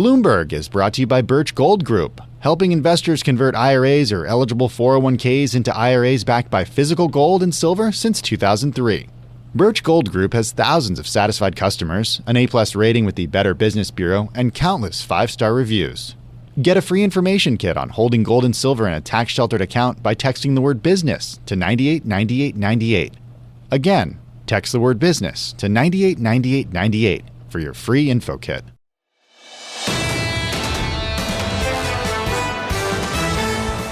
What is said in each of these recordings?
Bloomberg is brought to you by Birch Gold Group, helping investors convert IRAs or eligible 401ks into IRAs backed by physical gold and silver since 2003. Birch Gold Group has thousands of satisfied customers, an A-plus rating with the Better Business Bureau, and countless 5-star reviews. Get a free information kit on holding gold and silver in a tax-sheltered account by texting the word business to 989898. Again, text the word business to 989898 for your free info kit.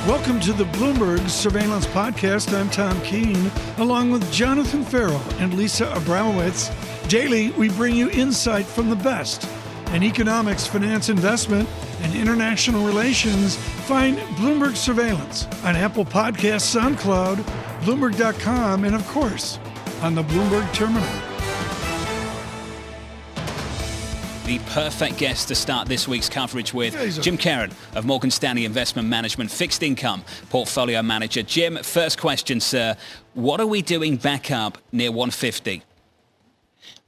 Welcome to the Bloomberg Surveillance Podcast. I'm Tom Keene, along with Jonathan Farrell and Lisa Abramowitz. Daily, we bring you insight from the best in economics, finance, investment, and international relations. Find Bloomberg Surveillance on Apple Podcasts, SoundCloud, Bloomberg.com, and of course, on the Bloomberg Terminal. The perfect guest to start this week's coverage with. Jim Caron of Morgan Stanley Investment Management, fixed income portfolio manager. Jim, first question, sir. What are we doing back up near 150?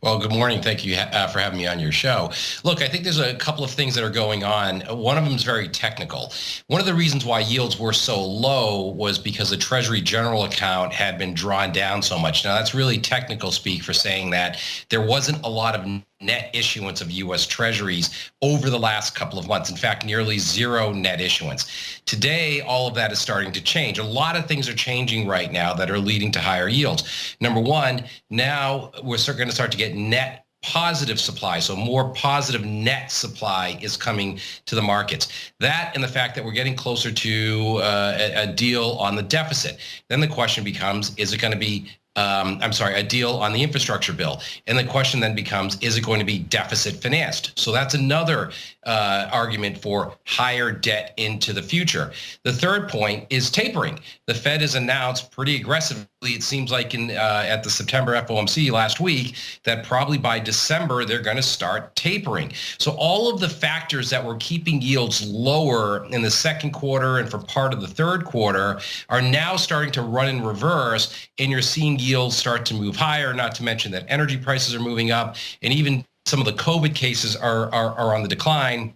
Well, good morning. Thank you for having me on your show. Look, I think there's a couple of things that are going on. One of them is very technical. One of the reasons why yields were so low was because the Treasury General Account had been drawn down so much. Now, that's really technical speak for saying that there wasn't a lot of net issuance of U.S. Treasuries over the last couple of months. In fact, nearly zero net issuance. Today, all of that is starting to change. A lot of things are changing right now that are leading to higher yields. Number one, now we're going to start to get net positive supply, so more positive net supply is coming to the markets. That and the fact that we're getting closer to a deal on the deficit. Then the question becomes, is it going to be a deal on the infrastructure bill? And the question then becomes, is it going to be deficit financed? So that's another argument for higher debt into the future. The third point is tapering. The Fed has announced pretty aggressively, it seems like at the September FOMC last week, that probably by December, they're going to start tapering. So all of the factors that were keeping yields lower in the second quarter and for part of the third quarter are now starting to run in reverse, and you're seeing yields start to move higher, not to mention that energy prices are moving up, and even some of the COVID cases are on the decline.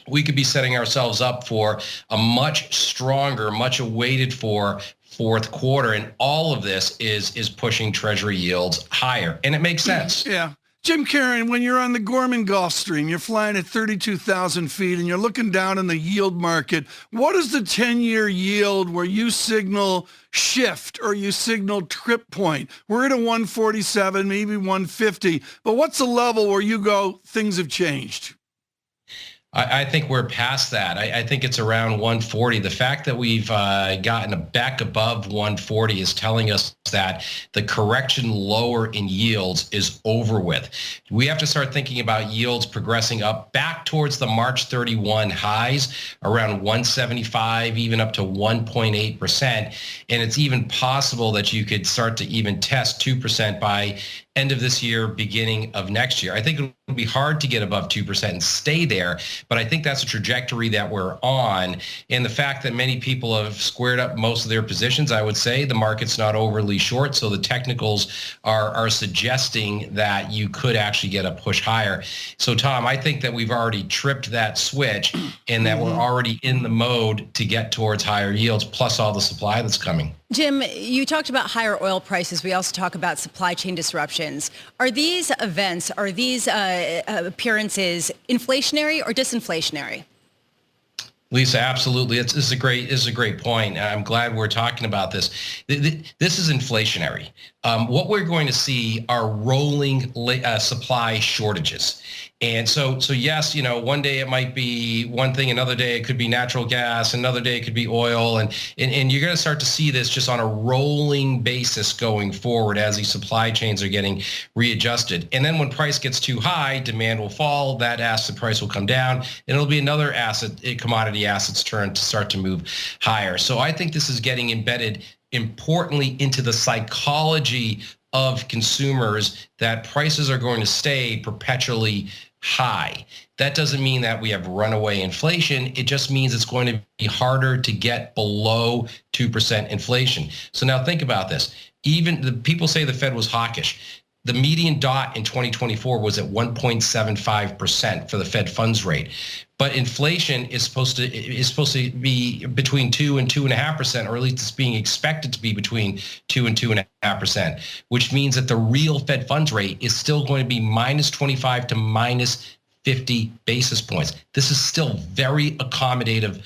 We could be setting ourselves up for a much stronger, much awaited for fourth quarter, and all of this is pushing Treasury yields higher, and it makes sense. Yeah. Jim Caron, when you're on the Gorman Gulf Stream, you're flying at 32,000 feet and you're looking down in the yield market, what is the 10-year yield where you signal shift or you signal trip point? We're at a 147, maybe 150, but what's the level where you go, things have changed? I think we're past that. I think it's around 140. The fact that we've gotten back above 140 is telling us that the correction lower in yields is over with. We have to start thinking about yields progressing up back towards the March 31 highs, around 175, even up to 1.8%. And it's even possible that you could start to even test 2% by end of this year, beginning of next year. I think it'll be hard to get above 2% and stay there, but I think that's a trajectory that we're on. And the fact that many people have squared up most of their positions, I would say the market's not overly short, so the technicals are suggesting that you could actually get a push higher. So Tom, I think that we've already tripped that switch and that we're already in the mode to get towards higher yields, plus all the supply that's coming. Jim, you talked about higher oil prices. We also talk about supply chain disruptions. Are these events, are these appearances inflationary or disinflationary? Lisa, absolutely. This is a great point. I'm glad we're talking about this. This is inflationary. What we're going to see are rolling supply shortages. And so yes, one day it might be one thing, another day it could be natural gas, another day it could be oil, and you're going to start to see this just on a rolling basis going forward as these supply chains are getting readjusted. And then when price gets too high, demand will fall, that asset price will come down, and it'll be another commodity asset's turn to start to move higher. So I think this is getting embedded importantly into the psychology of consumers that prices are going to stay perpetually high. That doesn't mean that we have runaway inflation. It just means it's going to be harder to get below 2% inflation. So now think about this. Even the people say the Fed was hawkish. The median dot in 2024 was at 1.75% for the Fed funds rate. But inflation is supposed to be between 2 and 2.5%, or at least it's being expected to be between 2 and 2.5%, which means that the real Fed funds rate is still going to be minus 25 to minus 50 basis points. This is still very accommodative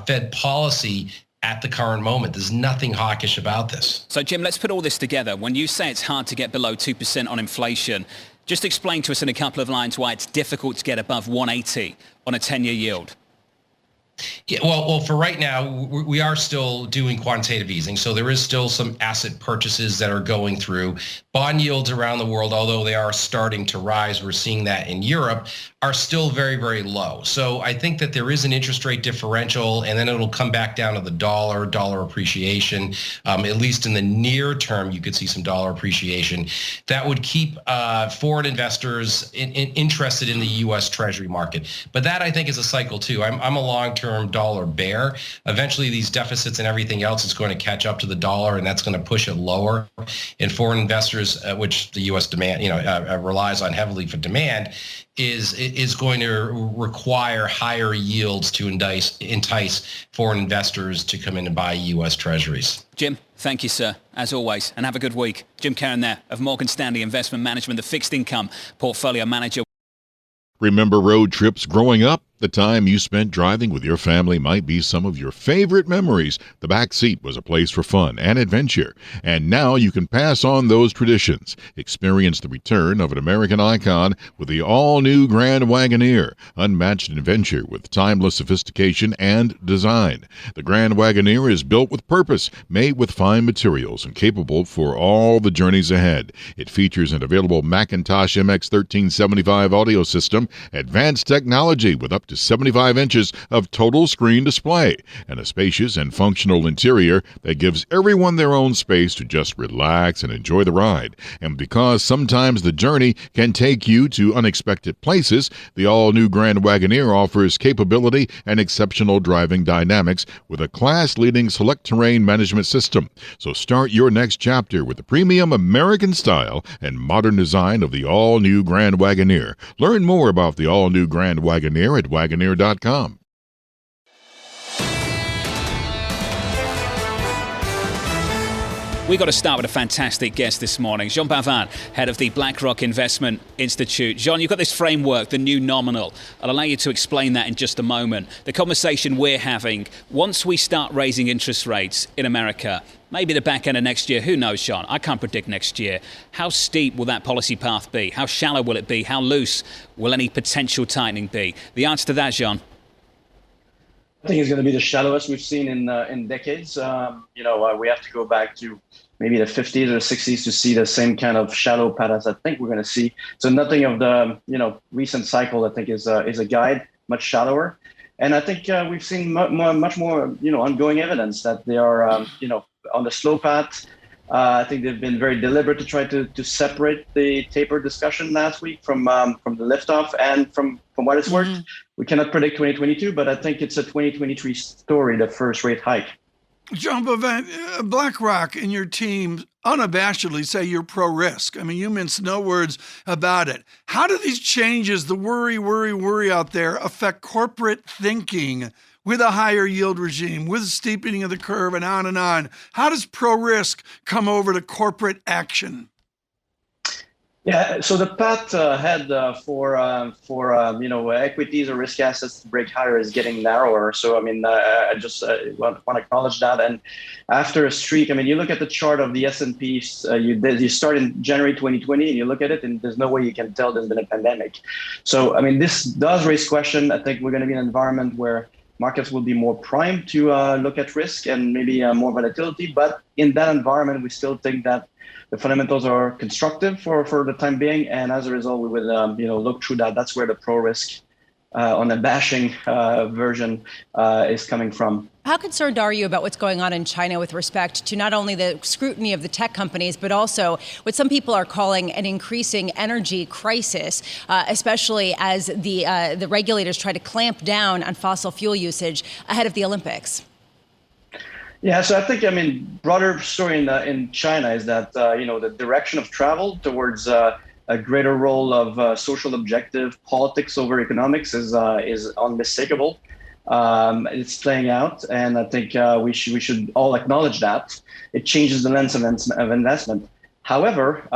Fed policy at the current moment. There's nothing hawkish about this. So, Jim, let's put all this together. When you say it's hard to get below 2% on inflation, just explain to us in a couple of lines why it's difficult to get above 180 on a 10-year yield. Yeah, well, for right now, we are still doing quantitative easing. So there is still some asset purchases that are going through. Bond yields around the world, although they are starting to rise, we're seeing that in Europe, are still very, very low. So I think that there is an interest rate differential, and then it'll come back down to the dollar appreciation. At least in the near term, you could see some dollar appreciation. That would keep foreign investors interested in the U.S. Treasury market. But that, I think, is a cycle too. I'm a long-term dollar bear. Eventually, these deficits and everything else is going to catch up to the dollar, and that's going to push it lower. And foreign investors, which the U.S. demand, relies on heavily for demand, is going to require higher yields to entice foreign investors to come in and buy U.S. Treasuries. Jim, thank you, sir, as always, and have a good week. Jim Caron there of Morgan Stanley Investment Management, the fixed income portfolio manager. Remember road trips growing up? The time you spent driving with your family might be some of your favorite memories. The back seat was a place for fun and adventure. And now you can pass on those traditions. Experience the return of an American icon with the all-new Grand Wagoneer. Unmatched adventure with timeless sophistication and design. The Grand Wagoneer is built with purpose, made with fine materials, and capable for all the journeys ahead. It features an available Macintosh MX1375 audio system, advanced technology with up to 75 inches of total screen display, and a spacious and functional interior that gives everyone their own space to just relax and enjoy the ride. And because sometimes the journey can take you to unexpected places, the all-new Grand Wagoneer offers capability and exceptional driving dynamics with a class-leading select terrain management system. So start your next chapter with the premium American style and modern design of the all-new Grand Wagoneer. Learn more about the all-new Grand Wagoneer at Wagoneer.com. We got to start with a fantastic guest this morning, Jean Bavard, head of the BlackRock Investment Institute. Jean, you've got this framework, the new nominal. I'll allow you to explain that in just a moment. The conversation we're having, once we start raising interest rates in America, maybe the back end of next year, who knows, Jean? I can't predict next year. How steep will that policy path be? How shallow will it be? How loose will any potential tightening be? The answer to that, Jean? I think it's going to be the shallowest we've seen in decades. We have to go back to maybe the 50s or the 60s to see the same kind of shallow patterns I think we're going to see. So nothing of the recent cycle I think is a guide, much shallower. And I think we've seen much more ongoing evidence that they are on the slow path. I think they've been very deliberate to try to separate the taper discussion last week from the liftoff, and from what it's worked. We cannot predict 2022, but I think it's a 2023 story, the first rate hike. Jean Bavard, BlackRock and your team unabashedly say you're pro-risk. I mean, you mince no words about it. How do these changes, the worry out there, affect corporate thinking with a higher yield regime, with steepening of the curve, and on and on? How does pro-risk come over to corporate action? Yeah, so the path ahead for equities or risk assets to break higher is getting narrower. So I just want to acknowledge that. And after a streak, you look at the chart of the S&P. You start in January 2020, and you look at it, and there's no way you can tell there's been a pandemic. So this does raise question. I think we're going to be in an environment where markets will be more primed to look at risk and maybe more volatility. But in that environment, we still think that the fundamentals are constructive for the time being, and as a result, we would look through that. That's where the pro risk on the bashing version is coming from. How concerned are you about what's going on in China with respect to not only the scrutiny of the tech companies, but also what some people are calling an increasing energy crisis, especially as the regulators try to clamp down on fossil fuel usage ahead of the Olympics? Yeah, so I think, broader story in China is that, the direction of travel towards a greater role of social objective politics over economics is unmistakable. It's playing out, and I think we should all acknowledge that. It changes the lens of investment. However,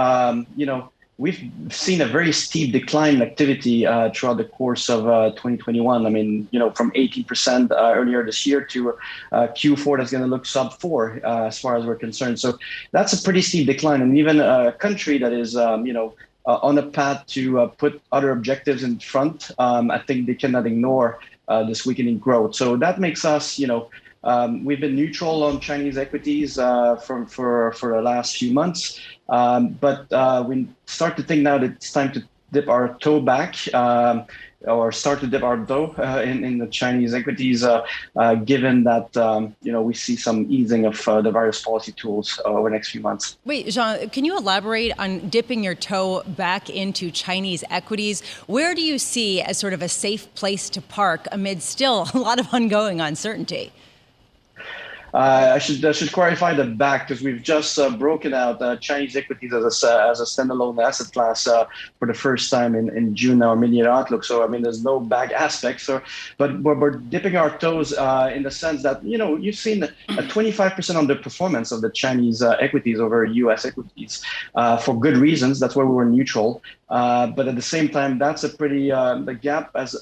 we've seen a very steep decline in activity throughout the course of 2021. From 18% earlier this year to Q4 that's going to look sub 4 as far as we're concerned. So that's a pretty steep decline. And even a country that is, on a path to put other objectives in front, I think they cannot ignore this weakening growth. So that makes us, we've been neutral on Chinese equities for the last few months. But we start to think now that it's time to dip our toe back or start to dip our toe in the Chinese equities, given that, we see some easing of the various policy tools over the next few months. Wait, Jean, can you elaborate on dipping your toe back into Chinese equities? Where do you see as sort of a safe place to park amid still a lot of ongoing uncertainty? I should clarify the back, because we've just broken out Chinese equities as a standalone asset class for the first time in June, our mid-year outlook. So there's no back aspect. So, but we're dipping our toes in the sense that you've seen a 25% underperformance of the Chinese equities over U.S. equities for good reasons. That's why we were neutral. But at the same time, that's a pretty the gap has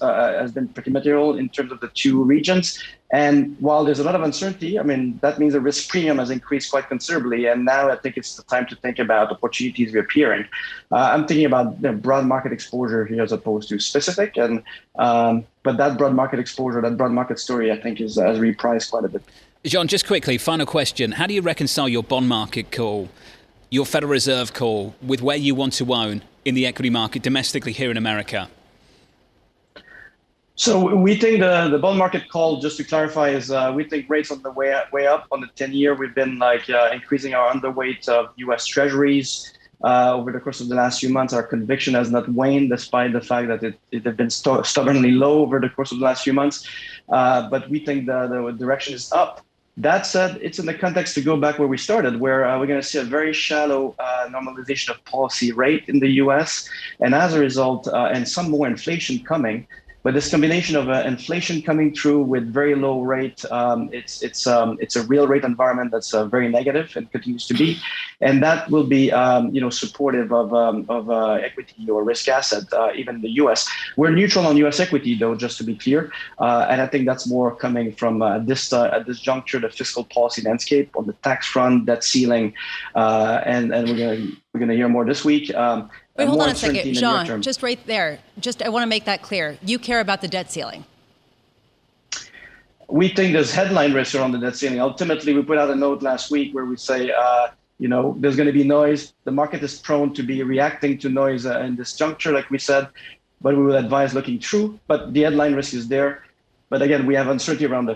been pretty material in terms of the two regions. And while there's a lot of uncertainty, that means the risk premium has increased quite considerably. And now I think it's the time to think about opportunities reappearing. I'm thinking about broad market exposure here as opposed to specific. And but that broad market exposure, that broad market story, I think has repriced quite a bit. Jean, just quickly, final question. How do you reconcile your bond market call, your Federal Reserve call, with where you want to own in the equity market domestically here in America? So we think the bond market call, just to clarify, is we think rates on the way up on the 10-year. We've been increasing our underweight of U.S. Treasuries over the course of the last few months. Our conviction has not waned, despite the fact that it had been stubbornly low over the course of the last few months. But we think the direction is up. That said, it's in the context to go back where we started, where we're going to see a very shallow normalization of policy rate in the U.S. And as a result, and some more inflation coming. But this combination of inflation coming through with very low rate, it's a real rate environment that's very negative and continues to be, and that will be supportive of equity or risk asset, even in the U.S. We're neutral on U.S. equity, though, just to be clear, and I think that's more coming from at this juncture, the fiscal policy landscape on the tax front, debt ceiling, and we're gonna hear more this week. Wait, hold on a second, Jean, just right there. I want to make that clear. You care about the debt ceiling. We think there's headline risk around the debt ceiling. Ultimately, we put out a note last week where we say, there's going to be noise. The market is prone to be reacting to noise in this juncture, like we said, but we will advise looking through. But the headline risk is there. But again, we have uncertainty around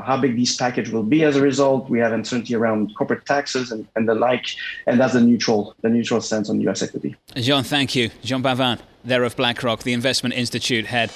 how big this package will be as a result. We have uncertainty around corporate taxes and the like, and that's the neutral stance on U.S. equity. Jean, thank you. Jean Bavin, there of BlackRock, the Investment Institute head.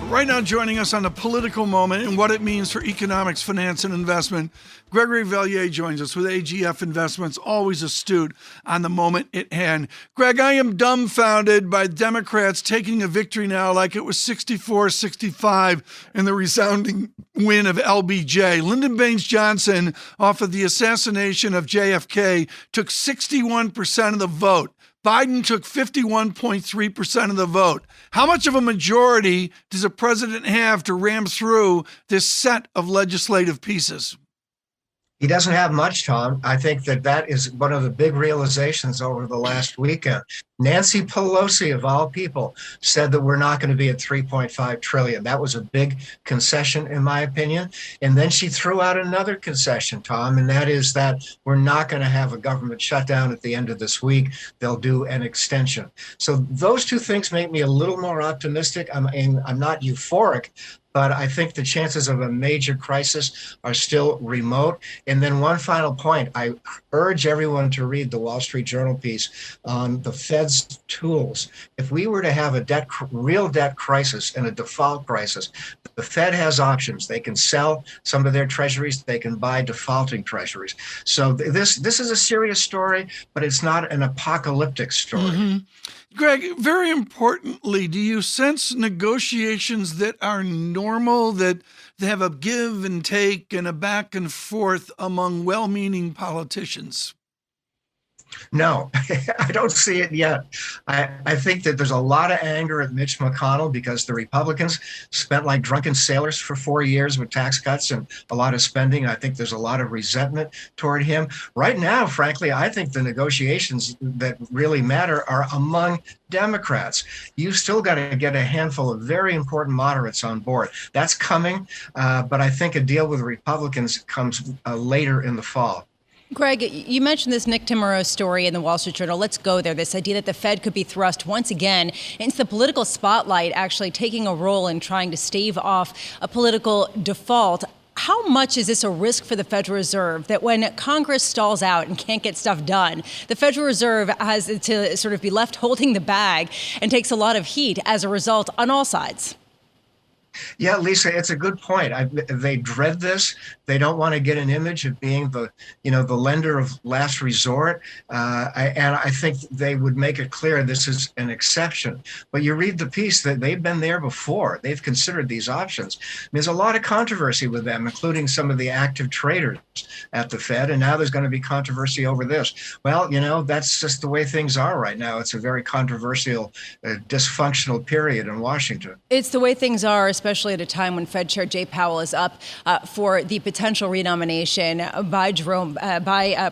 Right now, joining us on the political moment and what it means for economics, finance, and investment, Gregory Valliere joins us with AGF Investments, always astute on the moment at hand. Greg, I am dumbfounded by Democrats taking a victory now like it was 64-65 in the resounding win of LBJ. Lyndon Baines Johnson, off of the assassination of JFK, took 61% of the vote. Biden took 51.3% of the vote. How much of a majority does a president have to ram through this set of legislative pieces? He doesn't have much, Tom. I think that is one of the big realizations over the last weekend. Nancy Pelosi, of all people, said that we're not going to be at 3.5 trillion. That was a big concession, in my opinion. And then she threw out another concession, Tom, and that is that we're not going to have a government shutdown at the end of this week. They'll do an extension. So those two things make me a little more optimistic. I'm not euphoric, but I think the chances of a major crisis are still remote. And then one final point, I urge everyone to read the Wall Street Journal piece on the Fed's Fed's tools. If we were to have a real debt crisis and a default crisis, the Fed has options. They can sell some of their treasuries. They can buy defaulting treasuries. So this is a serious story, but it's not an apocalyptic story. Mm-hmm. Greg, very importantly, do you sense negotiations that are normal, that they have a give and take and a back and forth among well-meaning politicians? No, I don't see it yet. I think that there's a lot of anger at Mitch McConnell because the Republicans spent like drunken sailors for 4 years with tax cuts and a lot of spending. I think there's a lot of resentment toward him. Right now, frankly, I think the negotiations that really matter are among Democrats. You've still got to get a handful of very important moderates on board. That's coming, but I think a deal with Republicans comes later in the fall. Greg, you mentioned this Nick Timmerow story in the Wall Street Journal. Let's go there. This idea that the Fed could be thrust once again into the political spotlight, actually taking a role in trying to stave off a political default. How much is this a risk for the Federal Reserve that when Congress stalls out and can't get stuff done, the Federal Reserve has to sort of be left holding the bag and takes a lot of heat as a result on all sides? Yeah, Lisa, it's a good point. They dread this. They don't want to get an image of being the lender of last resort. And I think they would make it clear this is an exception. But you read the piece that they've been there before. They've considered these options. There's a lot of controversy with them, including some of the active traders at the Fed. And now there's going to be controversy over this. Well, that's just the way things are right now. It's a very controversial, dysfunctional period in Washington. It's the way things are, especially at a time when Fed Chair Jay Powell is up for the potential renomination by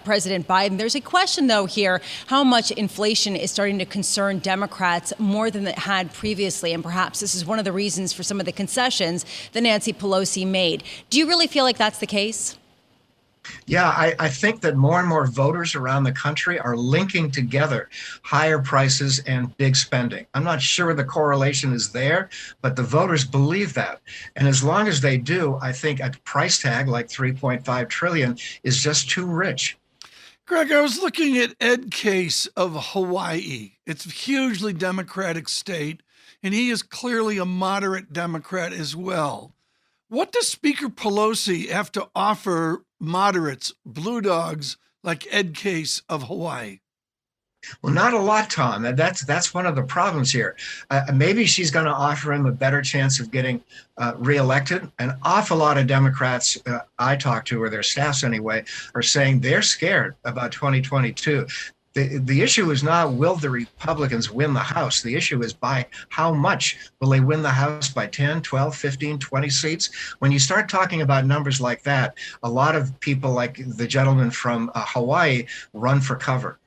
President Biden. There's a question, though, here, how much inflation is starting to concern Democrats more than it had previously. And perhaps this is one of the reasons for some of the concessions that Nancy Pelosi made. Do you really feel like that's the case? Yeah, I think that more and more voters around the country are linking together higher prices and big spending. I'm not sure the correlation is there, but the voters believe that. And as long as they do, I think a price tag like $3.5 trillion is just too rich. Greg, I was looking at Ed Case of Hawaii. It's a hugely Democratic state, and he is clearly a moderate Democrat as well. What does Speaker Pelosi have to offer moderates, blue dogs like Ed Case of Hawaii? Well, not a lot, Tom. That's one of the problems here. Maybe she's going to offer him a better chance of getting reelected. An awful lot of Democrats I talk to, or their staffs anyway, are saying they're scared about 2022. The issue is not will the Republicans win the House. The issue is by how much will they win the House, by 10, 12, 15, 20 seats? When you start talking about numbers like that, a lot of people like the gentleman from Hawaii run for cover.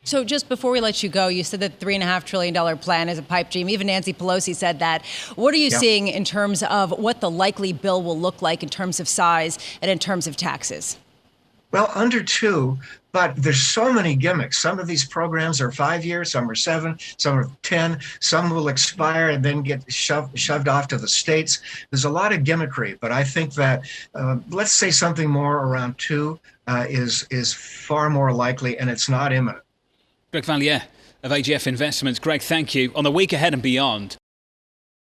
So just before we let you go, you said that $3.5 trillion plan is a pipe dream. Even Nancy Pelosi said that. What are you seeing in terms of what the likely bill will look like in terms of size and in terms of taxes? Well, under 2, but there's so many gimmicks. Some of these programs are 5 years, some are 7, some are 10, some will expire and then get shoved off to the states. There's a lot of gimmickry, but I think that let's say something more around 2 is far more likely, and it's not imminent. Greg Valliere of AGF Investments. Greg, thank you. On the week ahead and beyond.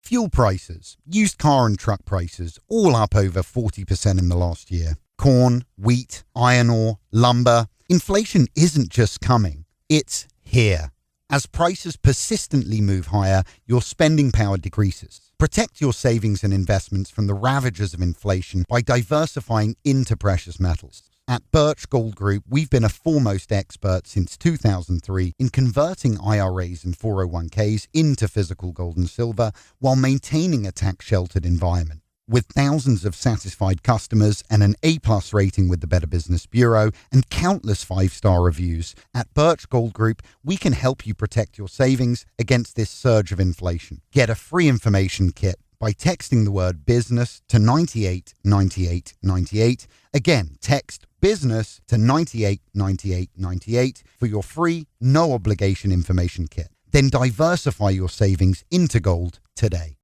Fuel prices, used car and truck prices, all up over 40% in the last year. Corn, wheat, iron ore, lumber. Inflation isn't just coming, it's here. As prices persistently move higher, your spending power decreases. Protect your savings and investments from the ravages of inflation by diversifying into precious metals. At Birch Gold Group, we've been a foremost expert since 2003 in converting IRAs and 401ks into physical gold and silver while maintaining a tax-sheltered environment. With thousands of satisfied customers and an A+ rating with the Better Business Bureau and countless 5-star reviews, at Birch Gold Group, we can help you protect your savings against this surge of inflation. Get a free information kit by texting the word business to 989898. Again, text business to 989898 for your free, no obligation information kit. Then diversify your savings into gold today.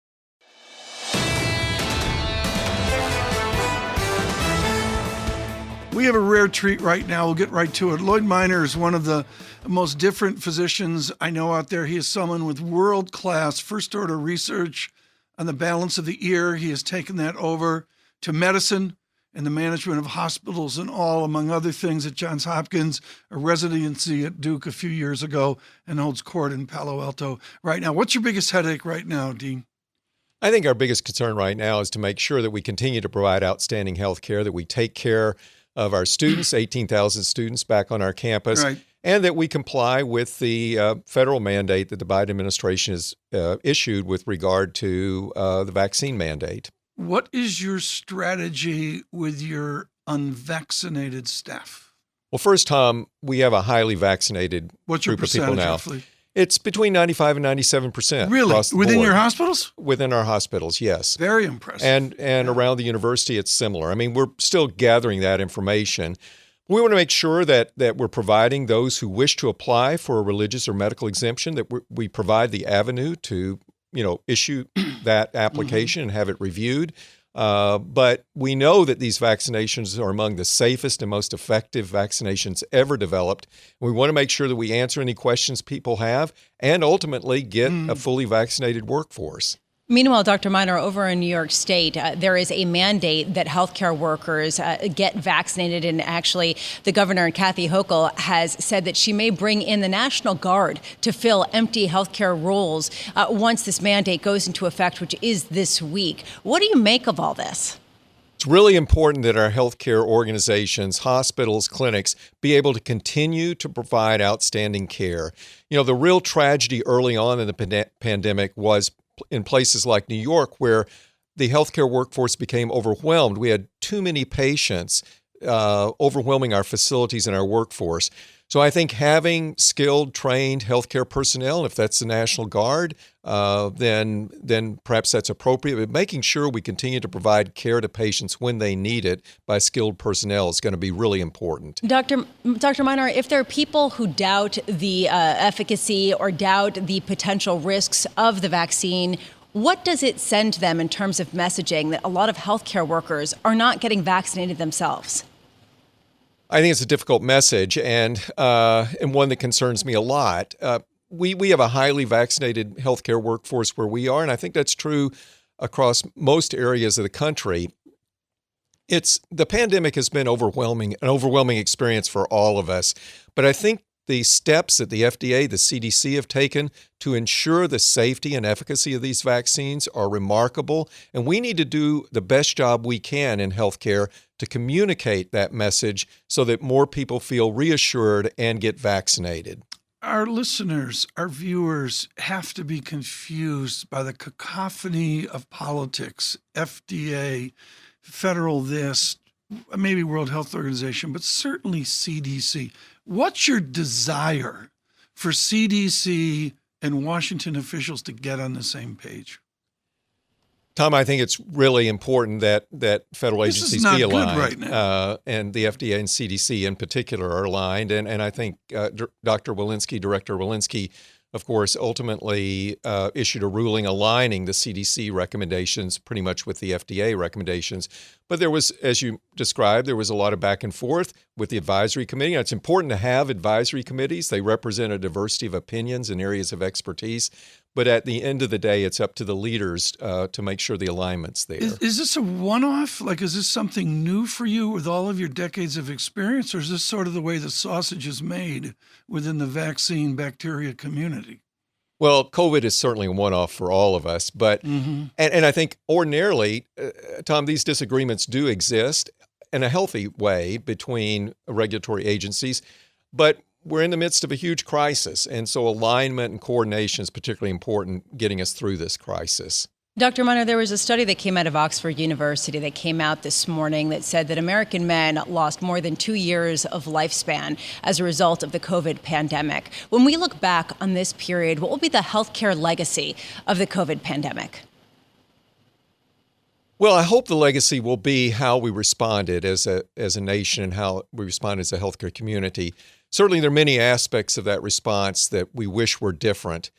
We have a rare treat right now. We'll get right to it. Lloyd Minor is one of the most different physicians I know out there. He is someone with world-class first-order research on the balance of the ear. He has taken that over to medicine and the management of hospitals and all, among other things, at Johns Hopkins, a residency at Duke a few years ago, and holds court in Palo Alto right now. What's your biggest headache right now, Dean? I think our biggest concern right now is to make sure that we continue to provide outstanding health care, that we take care of our students, 18,000 students back on our campus, Right. and that we comply with the federal mandate that the Biden administration has issued with regard to the vaccine mandate. What is your strategy with your unvaccinated staff? Well, first, Tom, we have a highly vaccinated What's your group of people percentage, now. roughly? It's between 95 and 97%. Really? Across the Within board. your hospitals? Within our hospitals, yes. Very impressive. And around the university, it's similar. I mean, we're still gathering that information. We want to make sure that we're providing those who wish to apply for a religious or medical exemption, that we provide the avenue to, issue that application and have it reviewed. But we know that these vaccinations are among the safest and most effective vaccinations ever developed. We want to make sure that we answer any questions people have and ultimately get a fully vaccinated workforce. Meanwhile, Dr. Minor, over in New York State, there is a mandate that healthcare workers get vaccinated. And actually, the governor, Kathy Hochul, has said that she may bring in the National Guard to fill empty healthcare roles once this mandate goes into effect, which is this week. What do you make of all this? It's really important that our healthcare organizations, hospitals, clinics be able to continue to provide outstanding care. The real tragedy early on in the pandemic was in places like New York, where the healthcare workforce became overwhelmed. We had too many patients overwhelming our facilities and our workforce. So I think having skilled, trained healthcare personnel, if that's the National Guard, then perhaps that's appropriate. But making sure we continue to provide care to patients when they need it by skilled personnel is going to be really important. Dr. Minor, if there are people who doubt the efficacy or doubt the potential risks of the vaccine, what does it send them in terms of messaging that a lot of healthcare workers are not getting vaccinated themselves? I think it's a difficult message and one that concerns me a lot. We have a highly vaccinated healthcare workforce where we are, and I think that's true across most areas of the country. The pandemic has been an overwhelming experience for all of us, but I think the steps that the FDA, the CDC have taken to ensure the safety and efficacy of these vaccines are remarkable, and we need to do the best job we can in healthcare to communicate that message so that more people feel reassured and get vaccinated. Our listeners, our viewers have to be confused by the cacophony of politics, FDA, federal this, maybe World Health Organization, but certainly CDC. What's your desire for CDC and Washington officials to get on the same page? Tom, I think it's really important that federal agencies be aligned, right now. And the FDA and CDC in particular are aligned. And I think Director Walensky, of course, ultimately issued a ruling aligning the CDC recommendations pretty much with the FDA recommendations. But there was, as you described, there was a lot of back and forth with the advisory committee. And it's important to have advisory committees. They represent a diversity of opinions and areas of expertise. But at the end of the day, it's up to the leaders to make sure the alignment's there. Is this a one-off? Like, is this something new for you with all of your decades of experience, or is this sort of the way the sausage is made within the vaccine bacteria community? Well, COVID is certainly a one-off for all of us, but and I think ordinarily, Tom, these disagreements do exist in a healthy way between regulatory agencies, but we're in the midst of a huge crisis, and so alignment and coordination is particularly important getting us through this crisis. Dr. Minor, there was a study that came out of Oxford University that came out this morning that said that American men lost more than 2 years of lifespan as a result of the COVID pandemic. When we look back on this period, what will be the healthcare legacy of the COVID pandemic? Well, I hope the legacy will be how we responded as a nation and how we responded as a healthcare community. Certainly, there are many aspects of that response that we wish were different.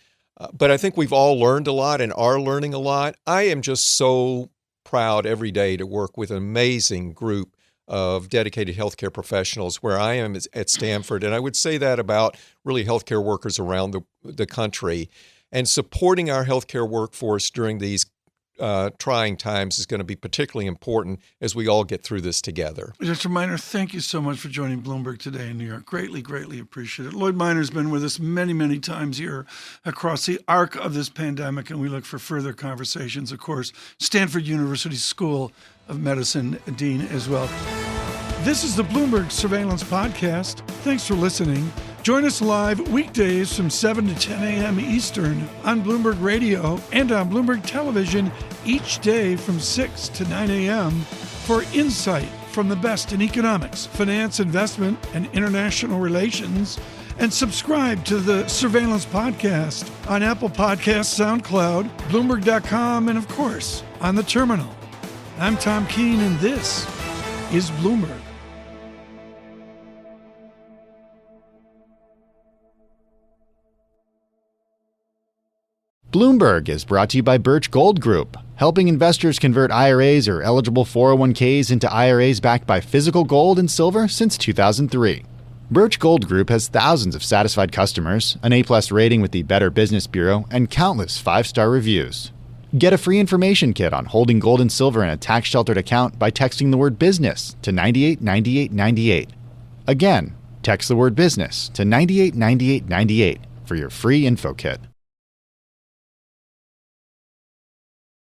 But I think we've all learned a lot and are learning a lot. I am just so proud every day to work with an amazing group of dedicated healthcare professionals where I am at Stanford. And I would say that about really healthcare workers around the country. And supporting our healthcare workforce during these trying times is going to be particularly important as we all get through this together. Mr. Miner, thank you so much for joining Bloomberg today in New York. Greatly, greatly appreciate it. Lloyd Miner's been with us many, many times here across the arc of this pandemic, and we look for further conversations. Of course, Stanford University School of Medicine Dean as well. This is the Bloomberg Surveillance Podcast. Thanks for listening. Join us live weekdays from 7 to 10 a.m. Eastern on Bloomberg Radio and on Bloomberg Television each day from 6 to 9 a.m. for insight from the best in economics, finance, investment, and international relations. And subscribe to the Surveillance Podcast on Apple Podcasts, SoundCloud, Bloomberg.com, and of course, on the terminal. I'm Tom Keene, and this is Bloomberg. Bloomberg is brought to you by Birch Gold Group, helping investors convert IRAs or eligible 401ks into IRAs backed by physical gold and silver since 2003. Birch Gold Group has thousands of satisfied customers, an A+ rating with the Better Business Bureau, and countless 5-star reviews. Get a free information kit on holding gold and silver in a tax-sheltered account by texting the word business to 989898. Again, text the word business to 989898 for your free info kit.